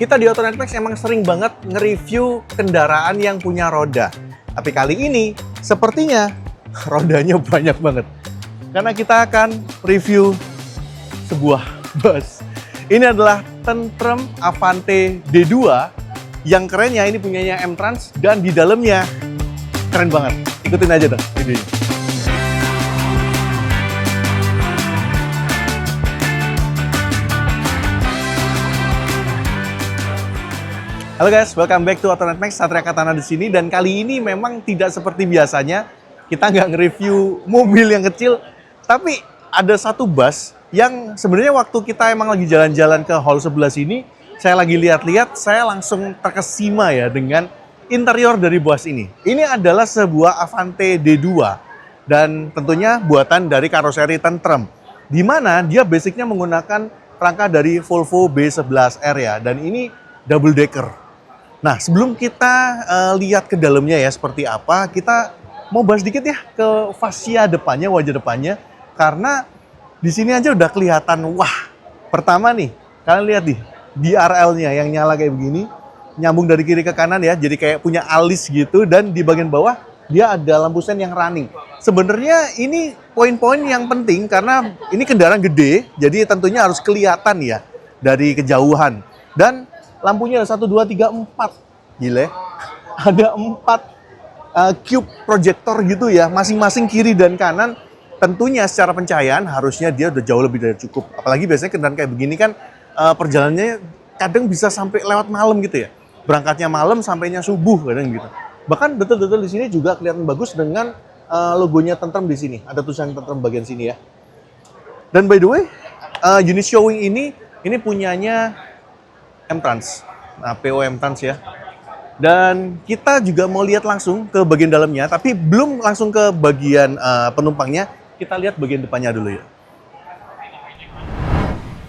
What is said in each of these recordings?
Kita di Auto Netmax emang sering banget nge-review kendaraan yang punya roda. Tapi kali ini, sepertinya rodanya banyak banget. Karena kita akan review sebuah bus. Ini adalah Tentrem Avante D2 yang kerennya ini punyanya M-Trans dan di dalamnya keren banget. Ikutin aja dong videonya. Halo guys, welcome back to Auto Netmax. Satria Katana di sini, dan kali ini memang tidak seperti biasanya. Kita nggak nge-review mobil yang kecil, tapi ada satu bus yang sebenarnya waktu kita emang lagi jalan-jalan ke hall sebelah sini, saya lagi lihat-lihat, saya langsung terkesima ya dengan interior dari bus ini. Ini adalah sebuah Avante D2 dan tentunya buatan dari karoseri Tentrem, di mana dia basicnya menggunakan rangka dari Volvo B11R ya, dan ini double decker. Nah, sebelum kita lihat ke dalamnya ya seperti apa, kita mau bahas dikit ya ke fascia depannya, wajah depannya, karena di sini aja udah kelihatan. Wah, pertama nih, kalian lihat nih, DRL-nya yang nyala kayak begini, nyambung dari kiri ke kanan ya, jadi kayak punya alis gitu, dan di bagian bawah dia ada lampu sen yang running. Sebenarnya ini poin-poin yang penting karena ini kendaraan gede, jadi tentunya harus kelihatan ya dari kejauhan. Dan lampunya ada 1, 2, 3, 4. Gila, ada 4 cube projector gitu ya, masing-masing kiri dan kanan. Tentunya secara pencahayaan harusnya dia udah jauh lebih dari cukup. Apalagi biasanya kendaraan kayak begini kan perjalanannya kadang bisa sampai lewat malam gitu ya. Berangkatnya malam, sampainya subuh kadang gitu. Bahkan betul-betul di sini juga kelihatan bagus dengan logonya Tentrem di sini. Ada tulisan Tentrem bagian sini ya. Dan by the way, unit showing ini punyanya M-Trans, nah, PO M-Trans ya. Dan kita juga mau lihat langsung ke bagian dalamnya, tapi belum langsung ke bagian penumpangnya. Kita lihat bagian depannya dulu ya.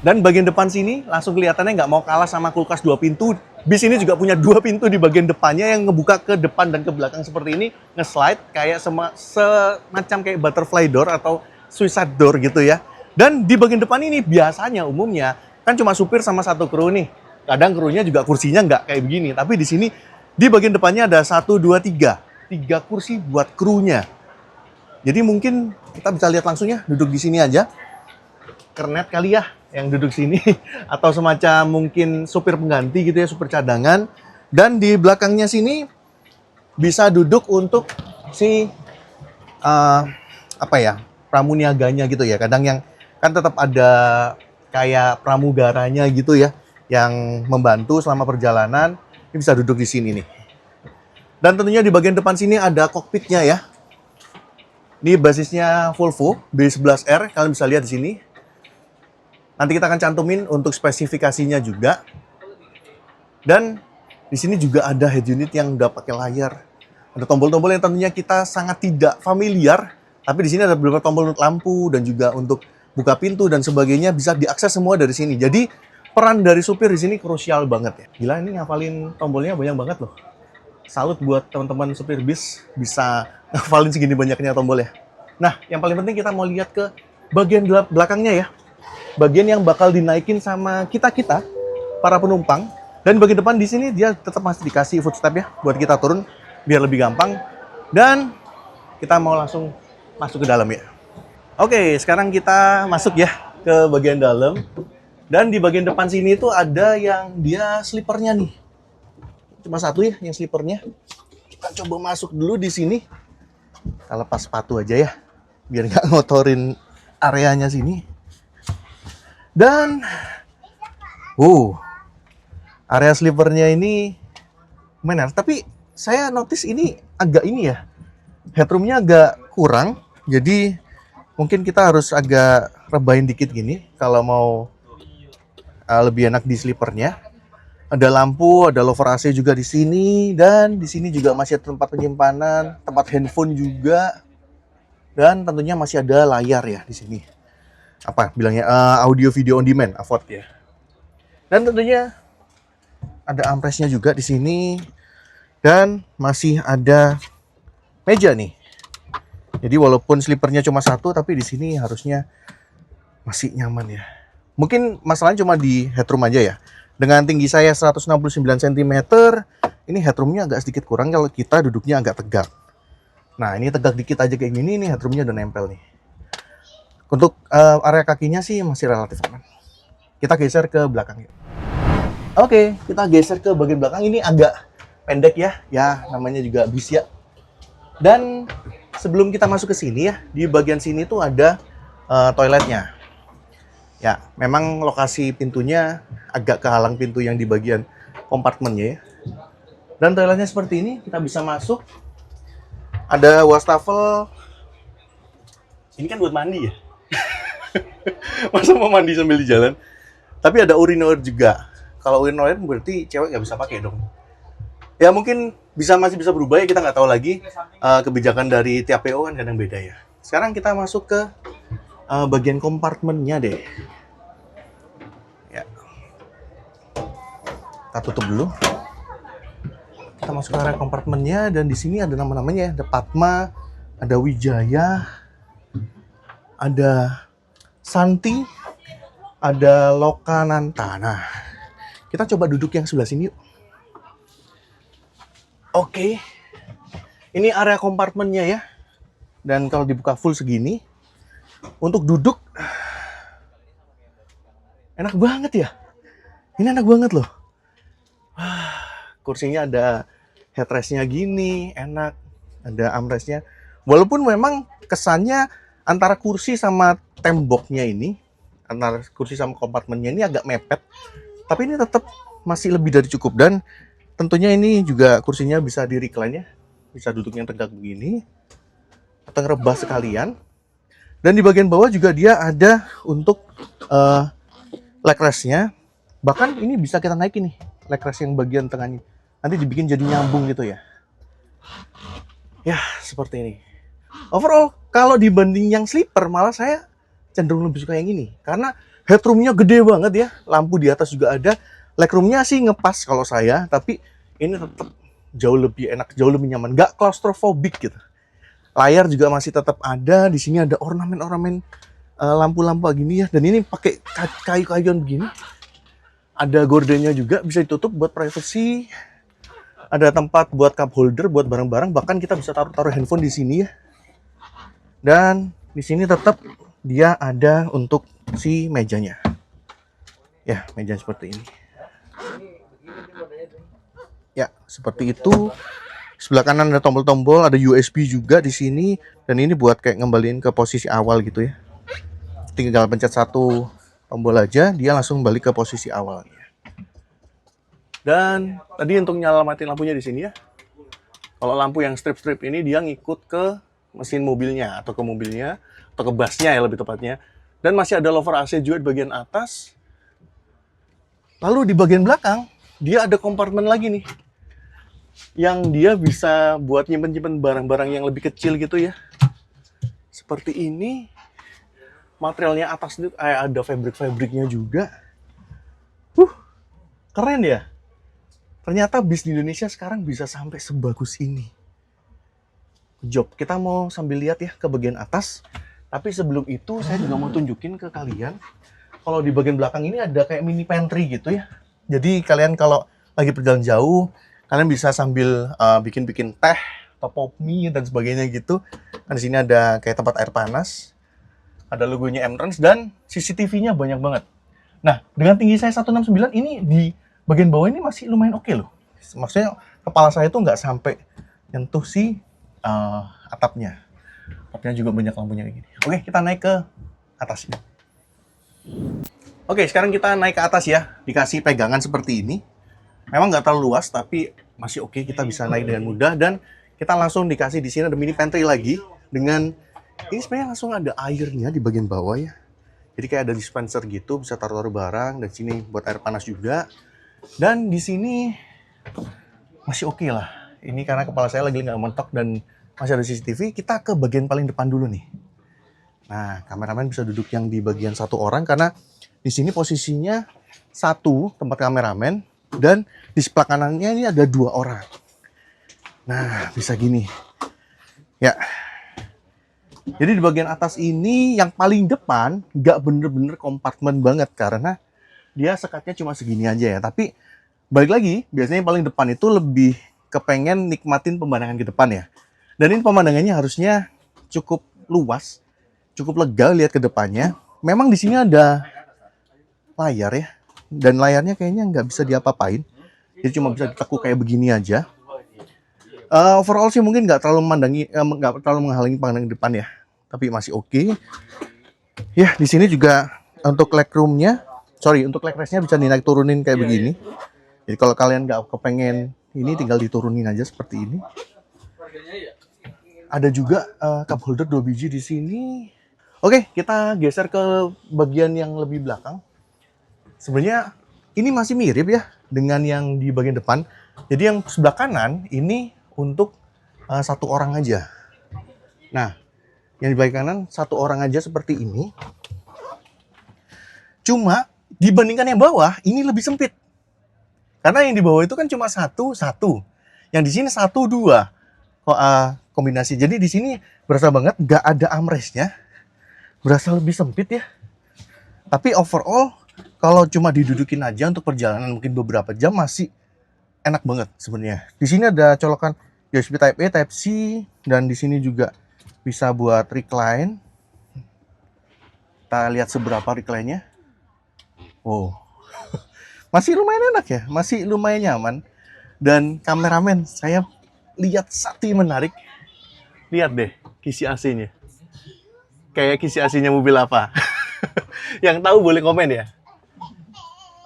Dan bagian depan sini langsung kelihatannya nggak mau kalah sama kulkas 2 pintu. Bis ini juga punya 2 pintu di bagian depannya yang ngebuka ke depan dan ke belakang seperti ini, nge-slide kayak semacam kayak butterfly door atau suicide door gitu ya. Dan di bagian depan ini biasanya umumnya kan cuma supir sama satu kru nih. Kadang krunya juga kursinya nggak kayak begini, tapi di sini di bagian depannya ada 1, 2, 3 kursi buat krunya. Jadi mungkin kita bisa lihat langsung ya, duduk di sini aja. Kernet kali ya yang duduk sini, atau semacam mungkin supir pengganti gitu ya, supir cadangan. Dan di belakangnya sini bisa duduk untuk si pramuniaganya gitu ya. Kadang yang kan tetap ada kayak pramugaranya gitu ya, yang membantu selama perjalanan. Ini bisa duduk di sini nih. Dan tentunya di bagian depan sini ada kokpitnya ya. Ini basisnya Volvo B11R, kalian bisa lihat di sini. Nanti kita akan cantumin untuk spesifikasinya juga. Dan di sini juga ada head unit yang udah pakai layar. Ada tombol-tombol yang tentunya kita sangat tidak familiar, tapi di sini ada beberapa tombol untuk lampu dan juga untuk buka pintu dan sebagainya, bisa diakses semua dari sini. Jadi peran dari supir di sini krusial banget ya. Gila, ini ngafalin tombolnya banyak banget loh. Salut buat teman-teman supir bis bisa ngafalin segini banyaknya tombol ya. Nah, yang paling penting kita mau lihat ke bagian belakangnya ya. Bagian yang bakal dinaikin sama kita para penumpang. Dan bagian depan di sini dia tetap masih dikasih footstep ya buat kita turun biar lebih gampang. Dan kita mau langsung masuk ke dalam ya. Oke, sekarang kita masuk ya ke bagian dalam. Dan di bagian depan sini itu ada yang dia slipernya nih. Cuma satu ya yang slipernya. Kita coba masuk dulu di sini. Kita lepas sepatu aja ya, biar nggak ngotorin areanya sini. Dan, area slipernya ini lumayan. Tapi saya notice ini agak ini ya, headroomnya agak kurang. Jadi mungkin kita harus agak rebahin dikit gini kalau mau lebih enak di slipernya. Ada lampu, ada lower AC juga di sini, dan di sini juga masih ada tempat penyimpanan, tempat handphone juga, dan tentunya masih ada layar ya di sini. Apa bilangnya, audio video on demand, AVOD ya. Dan tentunya ada armrestnya juga di sini, dan masih ada meja nih. Jadi walaupun slipernya cuma satu, tapi di sini harusnya masih nyaman ya. Mungkin masalahnya cuma di headroom aja ya. Dengan tinggi saya 169 cm, ini headroomnya agak sedikit kurang kalau kita duduknya agak tegak. Nah, ini tegak dikit aja kayak gini, ini headroomnya udah nempel nih. Untuk area kakinya sih masih relatif aman. Kita geser ke belakang yuk. Oke, kita geser ke bagian belakang. Ini agak pendek ya, namanya juga bis ya. Dan sebelum kita masuk ke sini ya, di bagian sini tuh ada toiletnya. Ya, memang lokasi pintunya agak kehalang pintu yang di bagian kompartemennya ya. Dan toiletnya seperti ini, kita bisa masuk. Ada wastafel. Ini kan buat mandi ya. Masa mau mandi sambil di jalan? Tapi ada urinoir juga. Kalau urinoir berarti cewek nggak bisa pakai dong. Ya mungkin masih bisa berubah ya, kita nggak tahu lagi. Kebijakan dari tiap PO kan kadang beda ya. Sekarang kita masuk ke bagian kompartemennya deh. Ya. Kita tutup dulu. Kita masuk ke area kompartemennya dan di sini ada nama-namanya, ada Padma, ada Wijaya, ada Santi, ada Lokananta. Nah, kita coba duduk yang sebelah sini yuk. Oke. Ini area kompartemennya ya. Dan kalau dibuka full segini, untuk duduk enak banget ya. Ini enak banget loh. Kursinya ada headrestnya gini, enak. Ada armrestnya. Walaupun memang kesannya antara kursi sama temboknya ini, antara kursi sama kompartemennya ini agak mepet. Tapi ini tetap masih lebih dari cukup. Dan tentunya ini juga kursinya bisa di recline ya. Bisa duduknya tegak begini. Atau ngerebah sekalian. Dan di bagian bawah juga dia ada untuk leg rest-nya. Bahkan ini bisa kita naikin nih, leg rest yang bagian tengahnya. Nanti dibikin jadi nyambung gitu ya. Ya, seperti ini. Overall, kalau dibanding yang sleeper, malah saya cenderung lebih suka yang ini. Karena headroom-nya gede banget ya. Lampu di atas juga ada. Legroom-nya sih ngepas kalau saya. Tapi ini tetap jauh lebih enak, jauh lebih nyaman. Nggak claustrophobic gitu. Layar juga masih tetap ada. Di sini ada ornamen-ornamen lampu-lampu gini ya. Dan ini pakai kayu-kayuan begini. Ada gordennya juga, bisa ditutup buat privacy. Ada tempat buat cup holder, buat barang-barang. Bahkan kita bisa taruh handphone di sini ya. Dan di sini tetap dia ada untuk si mejanya. Ya, meja seperti ini. Ya, seperti itu. Sebelah kanan ada tombol-tombol, ada USB juga di sini, dan ini buat kayak ngembaliin ke posisi awal gitu ya. Tinggal pencet satu tombol aja, dia langsung balik ke posisi awalnya. Dan tadi untuk nyalamatin lampunya di sini ya. Kalau lampu yang strip-strip ini dia ngikut ke mesin mobilnya atau ke mobilnya atau ke busnya ya lebih tepatnya. Dan masih ada lover AC juga di bagian atas. Lalu di bagian belakang dia ada kompartemen lagi nih. Yang dia bisa buat nyimpen-nyimpen barang-barang yang lebih kecil gitu ya. Seperti ini. Materialnya atas itu ada fabric-fabricnya juga. Keren ya. Ternyata bis di Indonesia sekarang bisa sampai sebagus ini. Job, kita mau sambil lihat ya ke bagian atas. Tapi sebelum itu saya juga mau tunjukin ke kalian. Kalau di bagian belakang ini ada kayak mini pantry gitu ya. Jadi kalian kalau lagi perjalanan jauh, kalian bisa sambil bikin-bikin teh atau pop mie dan sebagainya gitu. Nah, di sini ada kayak tempat air panas. Ada logonya M-Trans dan CCTV-nya banyak banget. Nah, dengan tinggi saya 169 ini di bagian bawah ini masih lumayan oke loh. Maksudnya kepala saya tuh nggak sampai nyentuh si atapnya. Atapnya juga banyak lampunya kayak gini. Oke, kita naik ke atasnya. Oke, sekarang kita naik ke atas ya. Dikasih pegangan seperti ini. Memang nggak terlalu luas, tapi masih oke. Kita bisa naik dengan mudah. Dan kita langsung dikasih di sini ada mini pantry lagi. Dengan, ini sebenarnya langsung ada airnya di bagian bawah ya. Jadi kayak ada dispenser gitu, bisa taruh-taruh barang. Dan sini buat air panas juga. Dan di sini masih oke lah. Ini karena kepala saya lagi nggak mentok dan masih ada CCTV. Kita ke bagian paling depan dulu nih. Nah, kameramen bisa duduk yang di bagian satu orang karena di sini posisinya satu tempat kameramen dan di sebelah kanannya ini ada 2 orang. Nah, bisa gini. Ya. Jadi di bagian atas ini yang paling depan nggak bener-bener kompartemen banget karena dia sekatnya cuma segini aja ya. Tapi balik lagi, biasanya yang paling depan itu lebih kepengen nikmatin pemandangan ke depan ya. Dan ini pemandangannya harusnya cukup luas, cukup lega lihat ke depannya. Memang di sini ada layar ya, dan layarnya kayaknya nggak bisa diapa-apain. Jadi cuma bisa ditekuk kayak begini aja. Overall sih mungkin nggak terlalu nggak terlalu menghalangi pandangan depan ya, tapi masih oke. Ya di sini juga untuk untuk leg restnya bisa dinaik turunin kayak begini. Jadi kalau kalian nggak kepengen ini tinggal diturunin aja seperti ini. Ada juga cup holder 2 biji di sini. Oke, kita geser ke bagian yang lebih belakang. Sebenarnya ini masih mirip ya dengan yang di bagian depan. Jadi yang sebelah kanan ini untuk satu orang aja. Nah, yang di bagian kanan satu orang aja seperti ini. Cuma dibandingkan yang bawah ini lebih sempit. Karena yang di bawah itu kan cuma satu. Yang di sini 1, 2 kombinasi. Jadi di sini berasa banget nggak ada armrestnya. Berasa lebih sempit ya. Tapi overall kalau cuma didudukin aja untuk perjalanan mungkin beberapa jam masih enak banget sebenarnya. Di sini ada colokan USB Type A, Type C, dan di sini juga bisa buat recline. Kita lihat seberapa recline-nya. Wow. Masih lumayan enak ya, masih lumayan nyaman. Dan kameramen, saya lihat satu yang menarik. Lihat deh kisi AC-nya. Kayak kisi AC-nya mobil apa? Yang tahu boleh komen ya.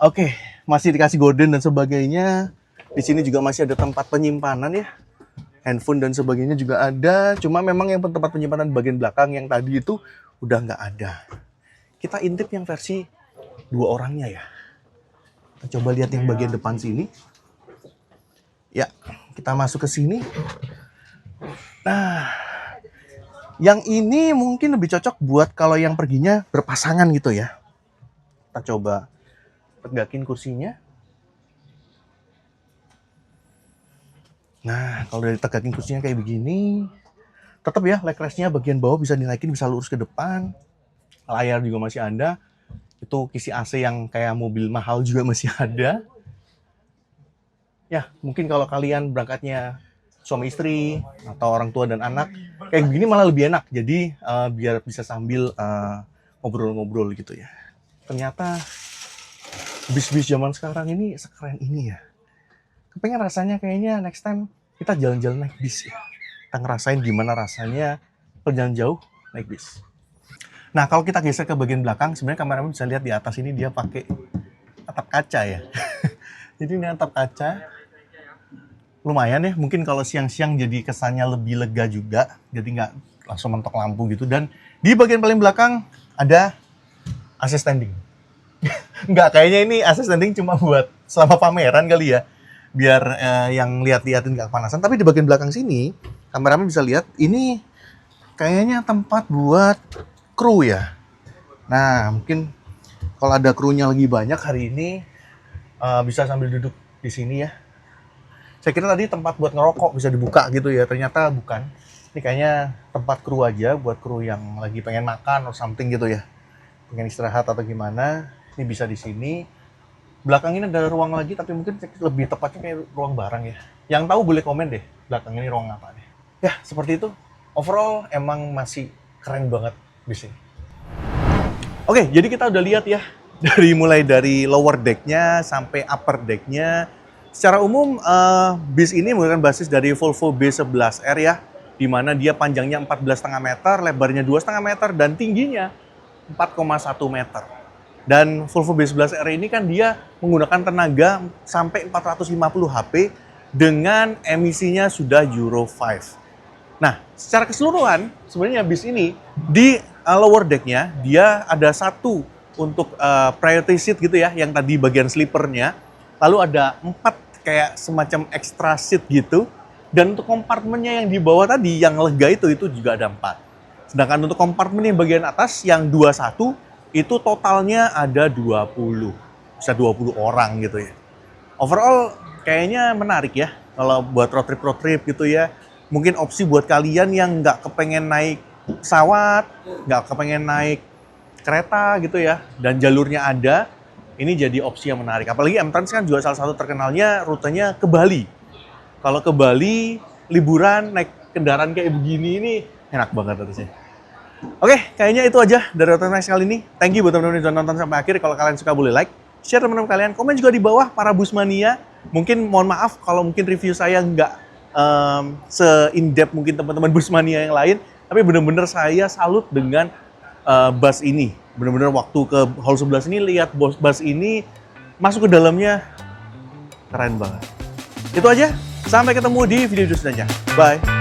Oke, masih dikasih gorden dan sebagainya. Di sini juga masih ada tempat penyimpanan ya. Handphone dan sebagainya juga ada. Cuma memang yang tempat penyimpanan bagian belakang yang tadi itu udah nggak ada. Kita intip yang versi 2 orangnya ya. Kita coba lihat yang bagian depan sini. Ya, kita masuk ke sini. Nah, yang ini mungkin lebih cocok buat kalau yang perginya berpasangan gitu ya. Kita coba tegakin kursinya. Nah, kalau dari tegakin kursinya kayak begini, tetap ya leg restnya bagian bawah bisa dinaikin, bisa lurus ke depan. Layar juga masih ada. Itu kisi AC yang kayak mobil mahal juga masih ada. Ya, mungkin kalau kalian berangkatnya suami istri atau orang tua dan anak, kayak begini malah lebih enak. Jadi biar bisa sambil ngobrol-ngobrol gitu ya. Ternyata bis-bis zaman sekarang ini sekeren ini ya. Kepengen rasanya kayaknya next time kita jalan-jalan naik bis ya. Kita ngerasain gimana rasanya perjalanan jauh naik bis. Nah, kalau kita geser ke bagian belakang, sebenarnya kameramen bisa lihat di atas ini dia pakai atap kaca ya. Jadi ini atap kaca. Lumayan ya, mungkin kalau siang-siang jadi kesannya lebih lega juga. Jadi nggak langsung mentok lampu gitu. Dan di bagian paling belakang ada AC standing. Nggak, kayaknya ini AC standing cuma buat selama pameran kali ya. Biar yang lihat-lihatin nggak kepanasan. Tapi di bagian belakang sini, kameramen bisa lihat ini kayaknya tempat buat kru ya. Nah, mungkin kalau ada krunya lagi banyak hari ini bisa sambil duduk di sini ya. Saya kira tadi tempat buat ngerokok bisa dibuka gitu ya. Ternyata bukan. Ini kayaknya tempat kru aja buat kru yang lagi pengen makan atau something gitu ya. Pengen istirahat atau gimana. Ini bisa di sini. Belakang ini ada ruang lagi tapi mungkin lebih tepatnya kayak ruang barang ya. Yang tahu boleh komen deh belakang ini ruang apa deh. Ya, seperti itu. Overall emang masih keren banget bis ini. Oke, jadi kita udah lihat ya mulai dari lower deck-nya sampai upper deck-nya. Secara umum bis ini menggunakan basis dari Volvo B11R ya, di mana dia panjangnya 14,5 meter, lebarnya 2,5 meter dan tingginya 4,1 meter. Dan Volvo B11R ini kan dia menggunakan tenaga sampai 450 HP dengan emisinya sudah Euro 5. Nah, secara keseluruhan sebenarnya bis ini di lower deck-nya dia ada satu untuk priority seat gitu ya, yang tadi bagian sleeper-nya. Lalu ada 4 kayak semacam extra seat gitu. Dan untuk kompartemennya yang di bawah tadi yang lega itu juga ada 4. Sedangkan untuk kompartemen yang bagian atas yang 21 itu totalnya ada 20. Bisa 20 orang gitu ya. Overall kayaknya menarik ya kalau buat road trip gitu ya. Mungkin opsi buat kalian yang nggak kepengen naik pesawat, nggak kepengen naik kereta gitu ya, dan jalurnya ada, ini jadi opsi yang menarik. Apalagi M-Trans kan juga salah satu terkenalnya rutenya ke Bali. Kalau ke Bali, liburan, naik kendaraan kayak begini ini enak banget harusnya. Oke, kayaknya itu aja dari Otonet Max kali ini. Thank you buat teman-teman yang sudah nonton sampai akhir. Kalau kalian suka boleh like, share teman-teman kalian, komen juga di bawah para busmania. Mungkin mohon maaf kalau mungkin review saya nggak se-in-depth mungkin teman-teman busmania yang lain. Tapi benar-benar saya salut dengan bus ini. Benar-benar waktu ke hall 11 ini lihat bus ini masuk ke dalamnya keren banget. Itu aja. Sampai ketemu di video selanjutnya. Bye.